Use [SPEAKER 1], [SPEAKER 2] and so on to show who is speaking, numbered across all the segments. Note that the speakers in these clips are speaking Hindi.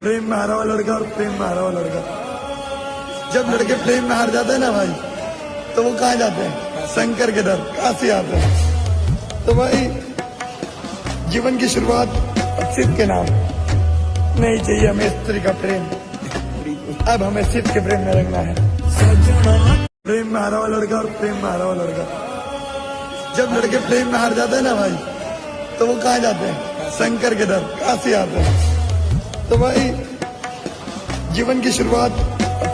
[SPEAKER 1] प्रेम में हारा हुआ लड़का और प्रेम में हारा हुआ लड़का, जब लड़के प्रेम में हार जाते हैं ना भाई, तो वो कहाँ जाते हैं? शंकर के दर, काशी आते हैं। तो भाई जीवन की शुरुआत शिव के नाम, नहीं चाहिए हमें स्त्री का प्रेम, अब हमें शिव के प्रेम में रंगना है। प्रेम में हारा हुआ लड़का और प्रेम में हारा हुआ लड़का, जब लड़के प्रेम में हार जाते हैं ना भाई, तो वो कहाँ जाते हैं? शंकर के दर, काशी आते हैं। तो भाई जीवन की शुरुआत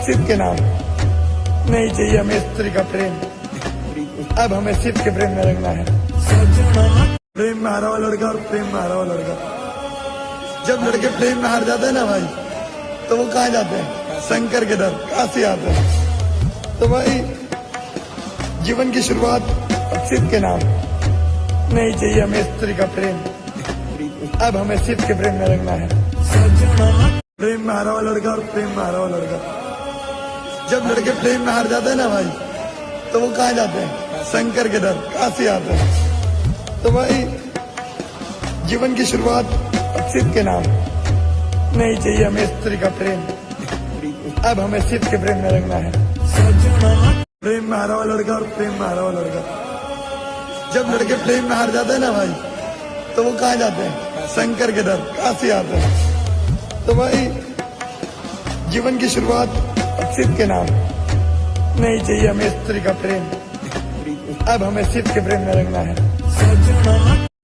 [SPEAKER 1] शिव के नाम, नहीं चाहिए हमें स्त्री का प्रेम, अब हमें शिव के प्रेम में रंगना है। प्रेम में हारा हुआ लड़का और प्रेम में हारा हुआ लड़का, जब लड़के प्रेम में हार जाते हैं ना भाई, तो वो कहाँ जाते हैं? शंकर के दर, काशी आते हैं। तो भाई जीवन की शुरुआत शिव के नाम, नहीं चाहिए हमें स्त्री का प्रेम, अब हमें शिव के प्रेम में रंगना है। प्रेम में हारा हुआ लड़का और प्रेम में हारा हुआ लड़का, जब लड़के प्रेम में हार जाते हैं ना भाई, तो वो कहाँ जाते हैं? शंकर के दर, काशी आते हैं। तो भाई जीवन की शुरुआत शिव के नाम, नहीं चाहिए हमें स्त्री का प्रेम, अब हमें शिव के प्रेम में रंगना है। प्रेम में हारा हुआ लड़का और प्रेम में हारा हुआ लड़का, जब लड़के प्रेम में हार जाते हैं ना भाई, तो वो कहाँ जाते हैं? शंकर के दर, काशी आते हैं। तो भाई जीवन की शुरुआत शिव के नाम, नहीं चाहिए हमें स्त्री का प्रेम, अब हमें शिव के प्रेम में रंगना है।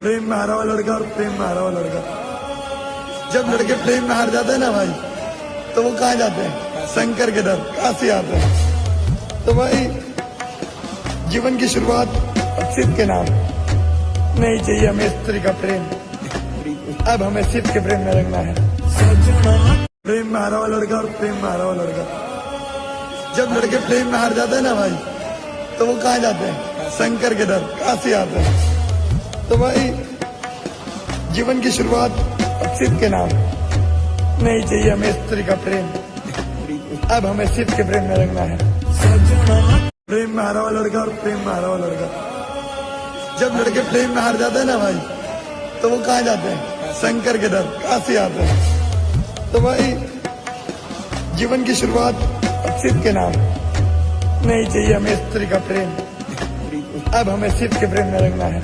[SPEAKER 1] प्रेम में हारा हुआ लड़का और प्रेम में हारा हुआ लड़का, जब लड़के प्रेम में हार जाते हैं ना भाई, तो वो कहाँ जाते हैं? शंकर के दर, काशी आते हैं। तो भाई जीवन की शुरुआत शिव के नाम, नहीं चाहिए हमें स्त्री का प्रेम, अब हमें शिव के प्रेम में रंगना है। प्रेम में हारा हुआ लड़का और प्रेम में हारा हुआ लड़का, जब लड़के प्रेम में हार जाते हैं ना भाई, तो वो कहाँ जाते हैं? शंकर के दर, काशी आते हैं। तो भाई जीवन की शुरुआत शिव के नाम, नहीं चाहिए हमें स्त्री का प्रेम, अब हमें शिव के प्रेम में रंगना है। प्रेम में हारा हुआ लड़का और प्रेम में हारा हुआ लड़का, जब लड़के प्रेम में हार जाते हैं ना भाई, तो वो कहाँ जाते हैं? शंकर के दर, काशी आते हैं। तो भाई जीवन की शुरुआत शिव के नाम, नहीं चाहिए हमें स्त्री का प्रेम, अब हमें शिव के प्रेम में रंगना है।